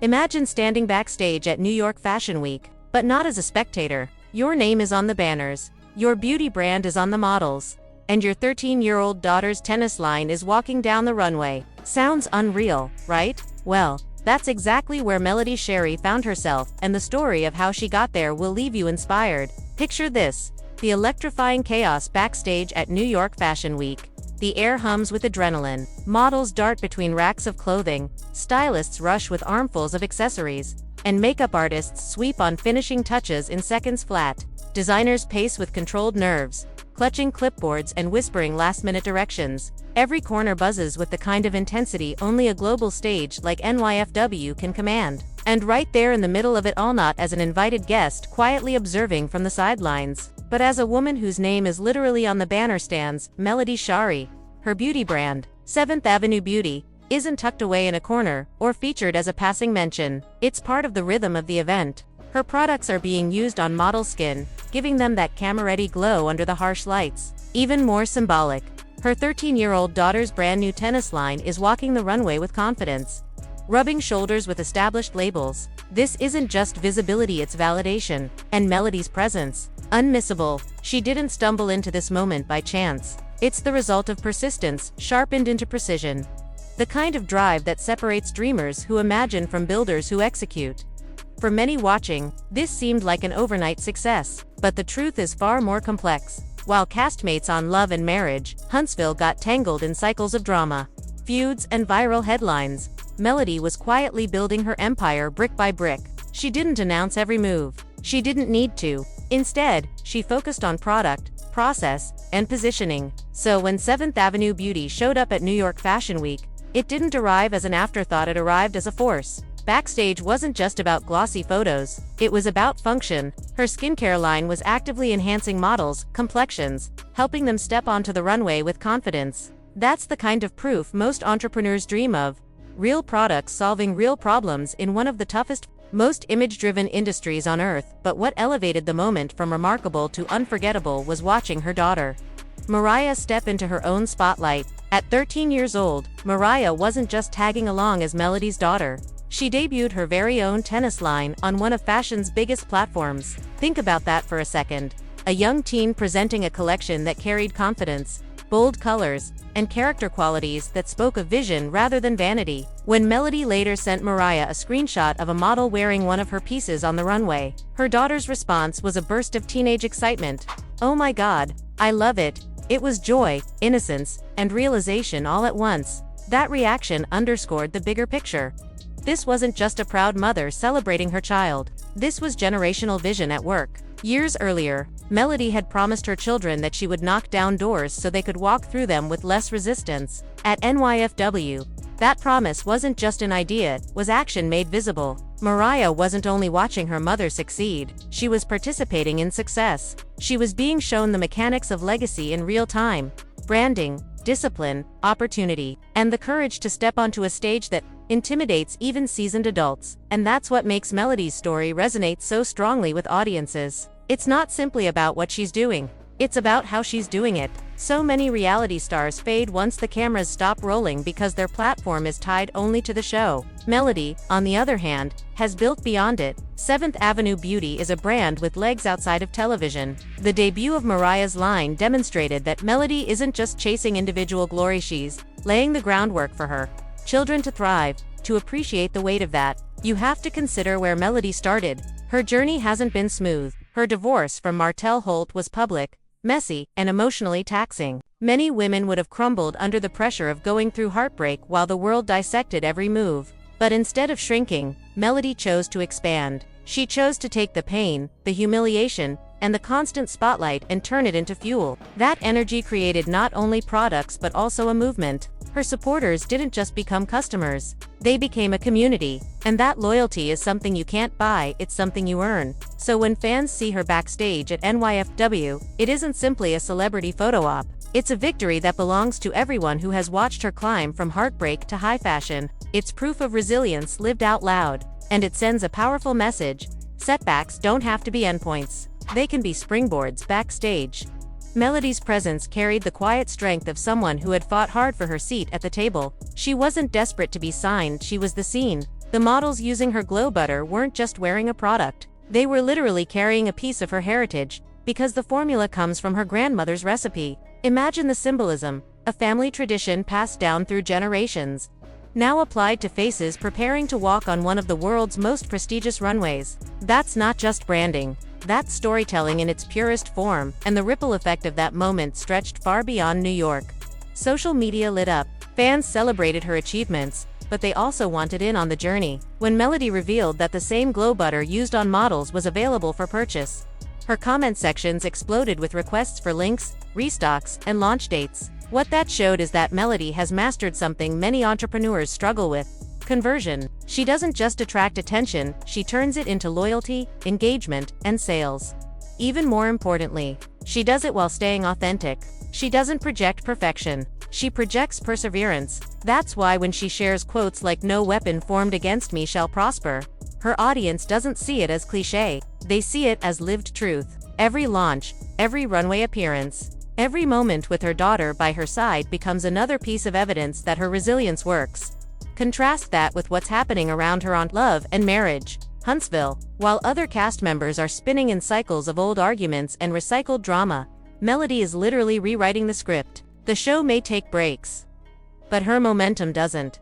Imagine standing backstage at New York Fashion Week, but not as a spectator. Your name is on the banners, your beauty brand is on the models, and your 13-year-old daughter's tennis line is walking down the runway. Sounds unreal, right? Well, that's exactly where Melody Sherry found herself, and the story of how she got there will leave you inspired. Picture this: the electrifying chaos backstage at New York Fashion Week. The air hums with adrenaline. Models dart between racks of clothing, stylists rush with armfuls of accessories, and makeup artists sweep on finishing touches in seconds flat. Designers pace with controlled nerves, clutching clipboards and whispering last-minute directions. Every corner buzzes with the kind of intensity only a global stage like NYFW can command. And right there in the middle of it all, not as an invited guest quietly observing from the sidelines, but as a woman whose name is literally on the banner stands, Melody Sherry. Her beauty brand, 7th Avenue Beauty, isn't tucked away in a corner or featured as a passing mention. It's part of the rhythm of the event. Her products are being used on model skin, giving them that camera-ready glow under the harsh lights. Even more symbolic, her 13-year-old daughter's brand new tennis line is walking the runway with confidence, rubbing shoulders with established labels. This isn't just visibility, it's validation. And Melody's presence, unmissable. She didn't stumble into this moment by chance. It's the result of persistence, sharpened into precision. The kind of drive that separates dreamers who imagine from builders who execute. For many watching, this seemed like an overnight success, but the truth is far more complex. While castmates on Love and Marriage, Huntsville got tangled in cycles of drama, feuds, and viral headlines, Melody was quietly building her empire brick by brick. She didn't announce every move. She didn't need to. Instead, she focused on product, process, and positioning. So when 7th Avenue Beauty showed up at New York Fashion Week, it didn't arrive as an afterthought, it arrived as a force. Backstage wasn't just about glossy photos, it was about function. Her skincare line was actively enhancing models' complexions, helping them step onto the runway with confidence. That's the kind of proof most entrepreneurs dream of. Real products solving real problems in one of the toughest, most image-driven industries on earth. But what elevated the moment from remarkable to unforgettable was watching her daughter, Mariah, step into her own spotlight. At 13 years old, Mariah wasn't just tagging along as Melody's daughter. She debuted her very own tennis line on one of fashion's biggest platforms. Think about that for a second. A young teen presenting a collection that carried confidence, bold colors, and character qualities that spoke of vision rather than vanity. When Melody later sent Mariah a screenshot of a model wearing one of her pieces on the runway, her daughter's response was a burst of teenage excitement. "Oh my God, I love it." It was joy, innocence, and realization all at once. That reaction underscored the bigger picture. This wasn't just a proud mother celebrating her child. This was generational vision at work. Years earlier, Melody had promised her children that she would knock down doors so they could walk through them with less resistance. At NYFW, that promise wasn't just an idea, it was action made visible. Mariah wasn't only watching her mother succeed, she was participating in success. She was being shown the mechanics of legacy in real time: branding, discipline, opportunity, and the courage to step onto a stage that intimidates even seasoned adults. And that's what makes Melody's story resonate so strongly with audiences. It's not simply about what she's doing, it's about how she's doing it. So many reality stars fade once the cameras stop rolling because their platform is tied only to the show. Melody, on the other hand, has built beyond it. 7th Avenue Beauty is a brand with legs outside of television. The debut of Mariah's line demonstrated that Melody isn't just chasing individual glory, she's laying the groundwork for her children to thrive. To appreciate the weight of that, you have to consider where Melody started. Her journey hasn't been smooth. Her divorce from Martell Holt was public, messy, and emotionally taxing. Many women would have crumbled under the pressure of going through heartbreak while the world dissected every move. But instead of shrinking, Melody chose to expand. She chose to take the pain, the humiliation, and the constant spotlight and turn it into fuel. That energy created not only products but also a movement. Her supporters didn't just become customers, they became a community. And that loyalty is something you can't buy, it's something you earn. So when fans see her backstage at NYFW, it isn't simply a celebrity photo op. It's a victory that belongs to everyone who has watched her climb from heartbreak to high fashion. It's proof of resilience lived out loud. And it sends a powerful message: setbacks don't have to be endpoints. They can be springboards backstage. Melody's presence carried the quiet strength of someone who had fought hard for her seat at the table. She wasn't desperate to be signed, she was the scene. The models using her glow butter weren't just wearing a product. They were literally carrying a piece of her heritage, because the formula comes from her grandmother's recipe. Imagine the symbolism, a family tradition passed down through generations, now applied to faces preparing to walk on one of the world's most prestigious runways. That's not just branding. That's storytelling in its purest form, and the ripple effect of that moment stretched far beyond New York. Social media lit up. Fans celebrated her achievements, but they also wanted in on the journey. When Melody revealed that the same glow butter used on models was available for purchase, her comment sections exploded with requests for links, restocks, and launch dates. What that showed is that Melody has mastered something many entrepreneurs struggle with: conversion. She doesn't just attract attention, she turns it into loyalty, engagement, and sales. Even more importantly, she does it while staying authentic. She doesn't project perfection. She projects perseverance. That's why when she shares quotes like "No weapon formed against me shall prosper," her audience doesn't see it as cliché. They see it as lived truth. Every launch, every runway appearance, every moment with her daughter by her side becomes another piece of evidence that her resilience works. Contrast that with what's happening around her on Love and Marriage, Huntsville. While other cast members are spinning in cycles of old arguments and recycled drama, Melody is literally rewriting the script. The show may take breaks, but her momentum doesn't.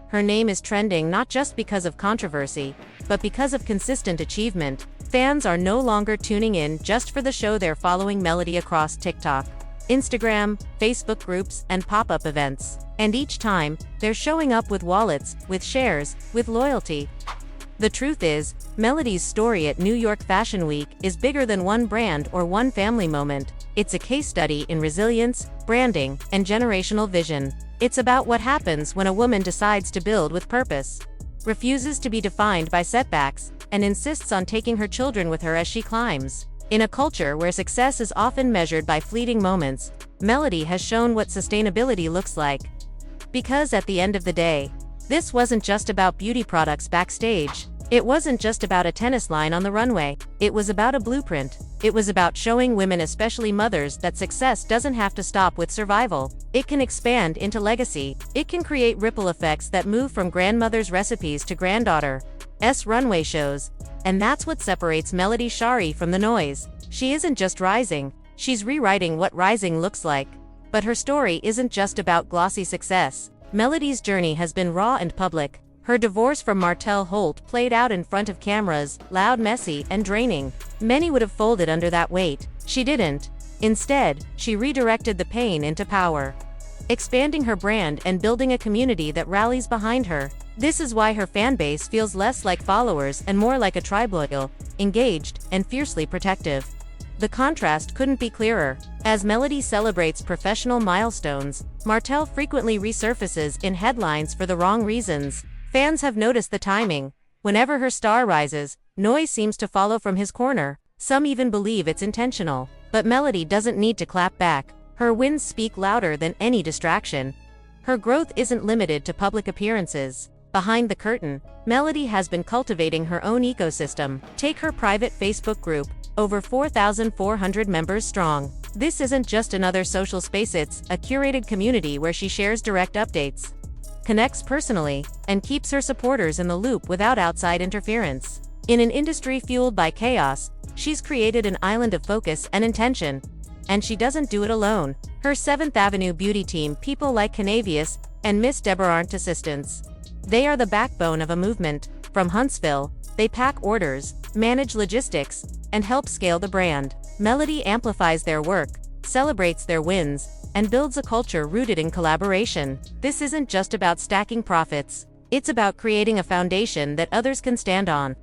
Her name is trending not just because of controversy, but because of consistent achievement. Fans are no longer tuning in just for the show, they're following Melody across TikTok, Instagram, Facebook groups, and pop-up events. And each time, they're showing up with wallets, with shares, with loyalty. The truth is, Melody's story at New York Fashion Week is bigger than one brand or one family moment. It's a case study in resilience, branding, and generational vision. It's about what happens when a woman decides to build with purpose, refuses to be defined by setbacks, and insists on taking her children with her as she climbs. In a culture where success is often measured by fleeting moments, Melody has shown what sustainability looks like. Because at the end of the day, this wasn't just about beauty products backstage. It wasn't just about a tennis line on the runway. It was about a blueprint. It was about showing women, especially mothers, that success doesn't have to stop with survival. It can expand into legacy. It can create ripple effects that move from grandmother's recipes to granddaughter's runway shows. And that's what separates Melody Shari from the noise. She isn't just rising, she's rewriting what rising looks like. But her story isn't just about glossy success. Melody's journey has been raw and public. Her divorce from Martell Holt played out in front of cameras, loud, messy, and draining. Many would have folded under that weight. She didn't. Instead, she redirected the pain into power, expanding her brand and building a community that rallies behind her. This is why her fanbase feels less like followers and more like a tribe, loyal, engaged, and fiercely protective. The contrast couldn't be clearer. As Melody celebrates professional milestones, Martell frequently resurfaces in headlines for the wrong reasons. Fans have noticed the timing. Whenever her star rises, noise seems to follow from his corner. Some even believe it's intentional. But Melody doesn't need to clap back. Her wins speak louder than any distraction. Her growth isn't limited to public appearances. Behind the curtain, Melody has been cultivating her own ecosystem. Take her private Facebook group, over 4,400 members strong. This isn't just another social space, it's a curated community where she shares direct updates, connects personally, and keeps her supporters in the loop without outside interference. In an industry fueled by chaos, she's created an island of focus and intention. And she doesn't do it alone. Her 7th Avenue beauty team, people like Canavius and Miss Deborah, aren't assistants. They are the backbone of a movement. From Huntsville, they pack orders, manage logistics, and help scale the brand. Melody amplifies their work, celebrates their wins, and builds a culture rooted in collaboration. This isn't just about stacking profits. It's about creating a foundation that others can stand on.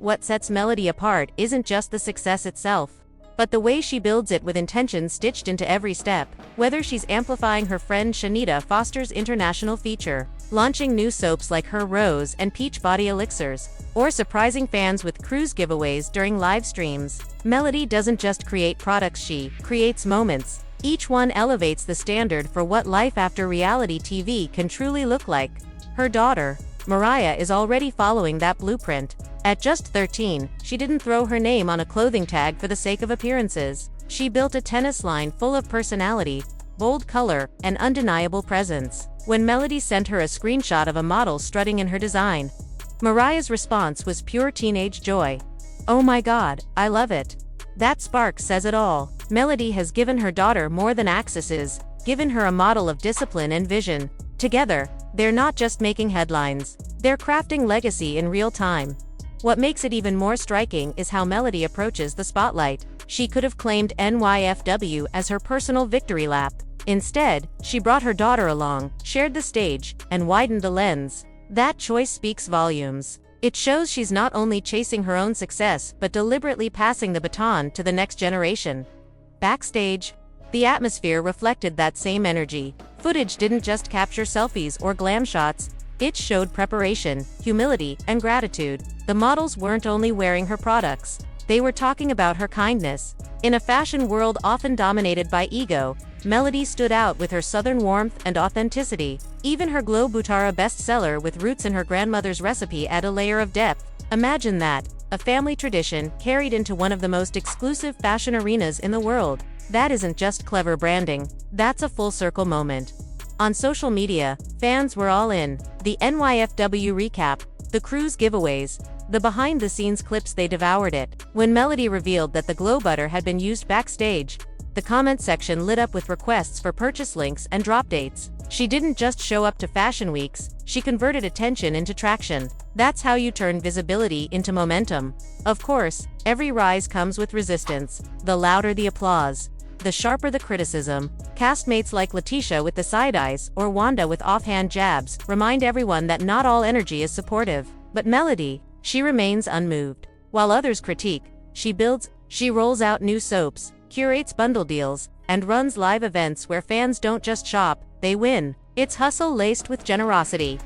What sets Melody apart isn't just the success itself, but the way she builds it with intention stitched into every step. Whether she's amplifying her friend Shanita Foster's international feature, launching new soaps like her Rose and Peach body elixirs, or surprising fans with cruise giveaways during live streams, Melody doesn't just create products, she creates moments. Each one elevates the standard for what life after reality TV can truly look like. Her daughter, Mariah, is already following that blueprint. At just 13, she didn't throw her name on a clothing tag for the sake of appearances. She built a tennis line full of personality, bold color, and undeniable presence. When Melody sent her a screenshot of a model strutting in her design, Mariah's response was pure teenage joy. "Oh my God, I love it." That spark says it all. Melody has given her daughter more than accesses, given her a model of discipline and vision. Together, they're not just making headlines, they're crafting legacy in real time. What makes it even more striking is how Melody approaches the spotlight. She could have claimed NYFW as her personal victory lap. Instead, she brought her daughter along, shared the stage, and widened the lens. That choice speaks volumes. It shows she's not only chasing her own success but deliberately passing the baton to the next generation. Backstage, the atmosphere reflected that same energy. Footage didn't just capture selfies or glam shots, it showed preparation, humility, and gratitude. The models weren't only wearing her products, they were talking about her kindness. In a fashion world often dominated by ego, Melody stood out with her southern warmth and authenticity. Even her Glow Butara bestseller with roots in her grandmother's recipe add a layer of depth. Imagine that, a family tradition carried into one of the most exclusive fashion arenas in the world. That isn't just clever branding, that's a full-circle moment. On social media, fans were all in. The NYFW recap, the cruise giveaways, the behind-the-scenes clips, they devoured it. When Melody revealed that the Glow Butter had been used backstage, the comment section lit up with requests for purchase links and drop dates. She didn't just show up to fashion weeks, she converted attention into traction. That's how you turn visibility into momentum. Of course, every rise comes with resistance. The louder the applause, the sharper the criticism. Castmates like Letitia with the side eyes or Wanda with offhand jabs remind everyone that not all energy is supportive. But Melody, she remains unmoved. While others critique, she builds, she rolls out new soaps, curates bundle deals, and runs live events where fans don't just shop, they win. It's hustle laced with generosity.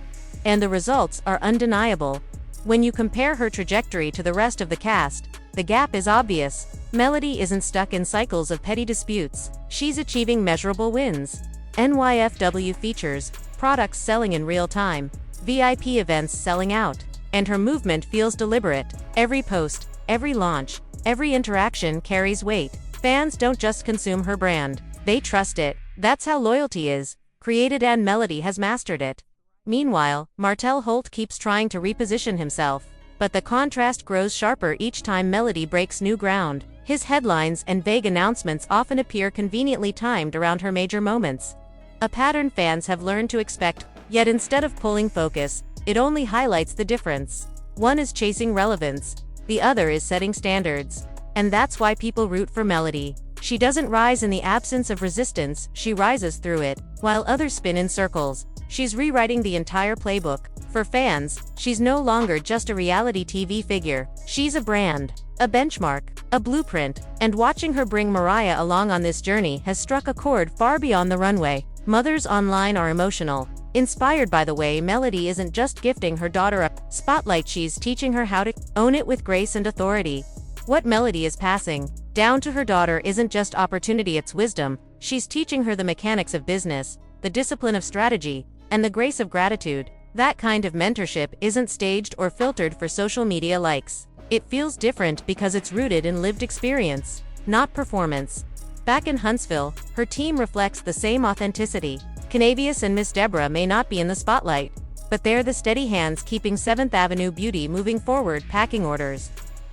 And the results are undeniable. When you compare her trajectory to the rest of the cast, the gap is obvious. Melody isn't stuck in cycles of petty disputes, she's achieving measurable wins. NYFW features products selling in real time, VIP events selling out, and her movement feels deliberate. Every post, every launch, every interaction carries weight. Fans don't just consume her brand, they trust it. That's how loyalty is created, and Melody has mastered it. Meanwhile, Martell Holt keeps trying to reposition himself, but the contrast grows sharper each time Melody breaks new ground. His headlines and vague announcements often appear conveniently timed around her major moments. A pattern fans have learned to expect, yet instead of pulling focus, it only highlights the difference. One is chasing relevance, the other is setting standards. And that's why people root for Melody. She doesn't rise in the absence of resistance, she rises through it. While others spin in circles, she's rewriting the entire playbook. For fans, she's no longer just a reality TV figure, she's a brand, a benchmark, a blueprint, and watching her bring Mariah along on this journey has struck a chord far beyond the runway. Mothers online are emotional, inspired by the way Melody isn't just gifting her daughter a spotlight, she's teaching her how to own it with grace and authority. What Melody is passing down to her daughter isn't just opportunity, it's wisdom. She's teaching her the mechanics of business, the discipline of strategy, and the grace of gratitude. That kind of mentorship isn't staged or filtered for social media likes. It feels different because it's rooted in lived experience, not performance. Back in Huntsville, her team reflects the same authenticity. Canavius and Miss Deborah may not be in the spotlight, but they're the steady hands keeping 7th Avenue Beauty moving forward, packing orders,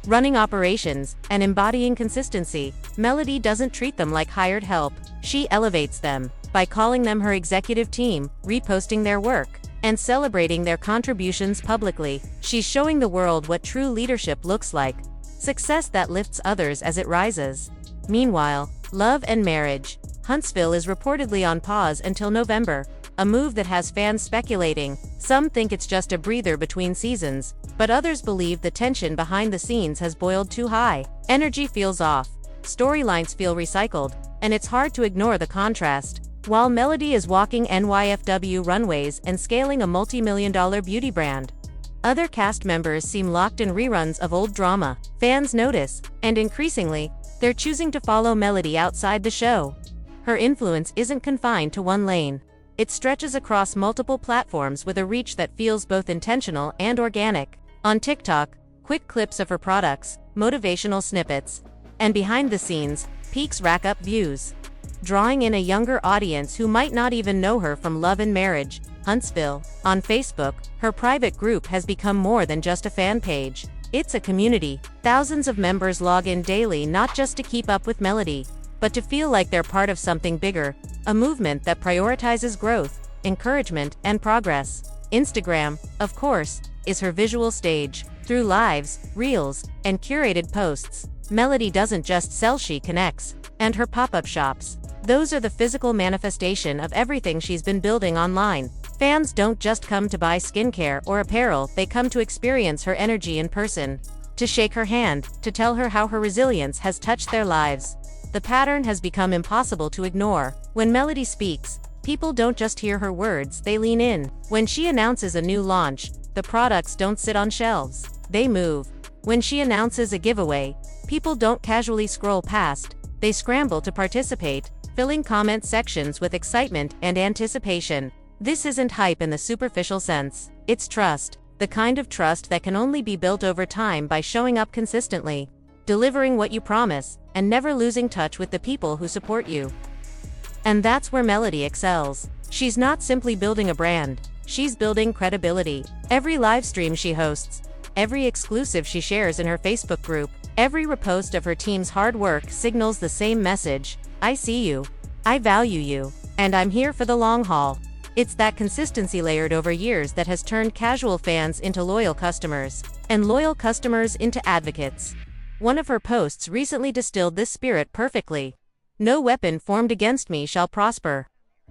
running operations, and embodying consistency. Melody doesn't treat them like hired help, she elevates them by calling them her executive team, reposting their work, and celebrating their contributions publicly. She's showing the world what true leadership looks like, success that lifts others as it rises. Meanwhile, love and marriage. Huntsville is reportedly on pause until November, a move that has fans speculating. Some think it's just a breather between seasons, but others believe the tension behind the scenes has boiled too high. Energy feels off, storylines feel recycled, and it's hard to ignore the contrast. While Melody is walking NYFW runways and scaling a multi-million-dollar beauty brand, other cast members seem locked in reruns of old drama. Fans notice, and increasingly, they're choosing to follow Melody outside the show. Her influence isn't confined to one lane. It stretches across multiple platforms with a reach that feels both intentional and organic. On TikTok, quick clips of her products, motivational snippets, and behind the scenes, peaks rack up views, drawing in a younger audience who might not even know her from Love and Marriage. Huntsville. On Facebook, her private group has become more than just a fan page. It's a community. Thousands of members log in daily not just to keep up with Melody, but to feel like they're part of something bigger, a movement that prioritizes growth, encouragement, and progress. Instagram, of course, is her visual stage. Through lives, reels, and curated posts, Melody doesn't just sell, she connects. And her pop-up shops, those are the physical manifestation of everything she's been building online. Fans don't just come to buy skincare or apparel, they come to experience her energy in person, to shake her hand, to tell her how her resilience has touched their lives. The pattern has become impossible to ignore. When Melody speaks, people don't just hear her words, they lean in. When she announces a new launch, the products don't sit on shelves, they move. When she announces a giveaway, people don't casually scroll past, they scramble to participate, filling comment sections with excitement and anticipation. This isn't hype in the superficial sense, it's trust, the kind of trust that can only be built over time by showing up consistently, delivering what you promise, and never losing touch with the people who support you. And that's where Melody excels. She's not simply building a brand, she's building credibility. Every live stream she hosts, every exclusive she shares in her Facebook group, every repost of her team's hard work signals the same message: I see you, I value you, and I'm here for the long haul. It's that consistency layered over years that has turned casual fans into loyal customers, and loyal customers into advocates. One of her posts recently distilled this spirit perfectly. No weapon formed against me shall prosper.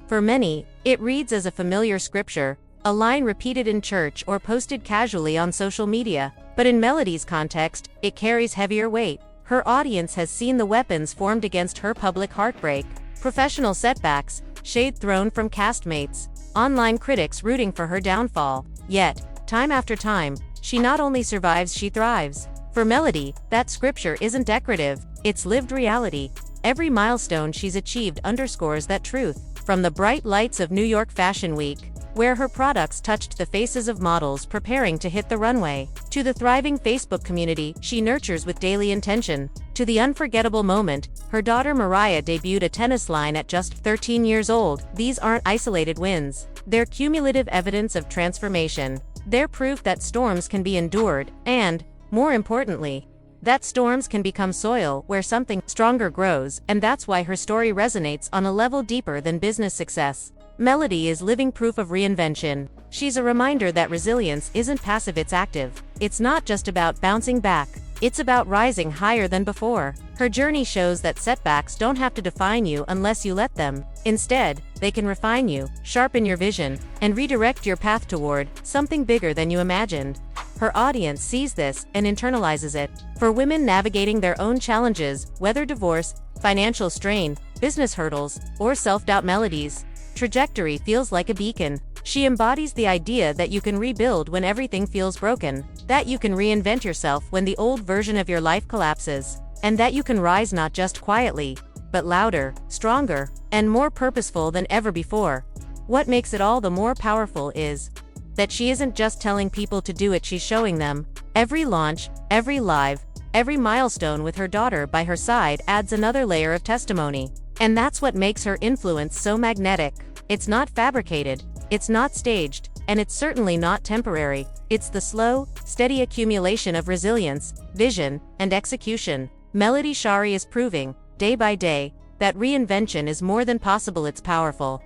For many, it reads as a familiar scripture, a line repeated in church or posted casually on social media, but in Melody's context, it carries heavier weight. Her audience has seen the weapons formed against her: public heartbreak, professional setbacks, shade thrown from castmates, online critics rooting for her downfall. Yet, time after time, she not only survives, she thrives. For Melody, that scripture isn't decorative, it's lived reality. Every milestone she's achieved underscores that truth. From the bright lights of New York Fashion Week, where her products touched the faces of models preparing to hit the runway, to the thriving Facebook community she nurtures with daily intention, to the unforgettable moment her daughter Mariah debuted a tennis line at just 13 years old, these aren't isolated wins. They're cumulative evidence of transformation. They're proof that storms can be endured, and, more importantly, that storms can become soil where something stronger grows, and that's why her story resonates on a level deeper than business success. Melody is living proof of reinvention. She's a reminder that resilience isn't passive, it's active. It's not just about bouncing back, it's about rising higher than before. Her journey shows that setbacks don't have to define you unless you let them. Instead, they can refine you, sharpen your vision, and redirect your path toward something bigger than you imagined. Her audience sees this and internalizes it. For women navigating their own challenges, whether divorce, financial strain, business hurdles, or self-doubt, Melody's trajectory feels like a beacon. She embodies the idea that you can rebuild when everything feels broken, that you can reinvent yourself when the old version of your life collapses, and that you can rise not just quietly, but louder, stronger, and more purposeful than ever before. What makes it all the more powerful is that she isn't just telling people to do it, she's showing them. Every launch, every live, every milestone with her daughter by her side adds another layer of testimony. And that's what makes her influence so magnetic. It's not fabricated, it's not staged, and it's certainly not temporary. It's the slow, steady accumulation of resilience, vision, and execution. Melody Shari is proving, day by day, that reinvention is more than possible, it's powerful.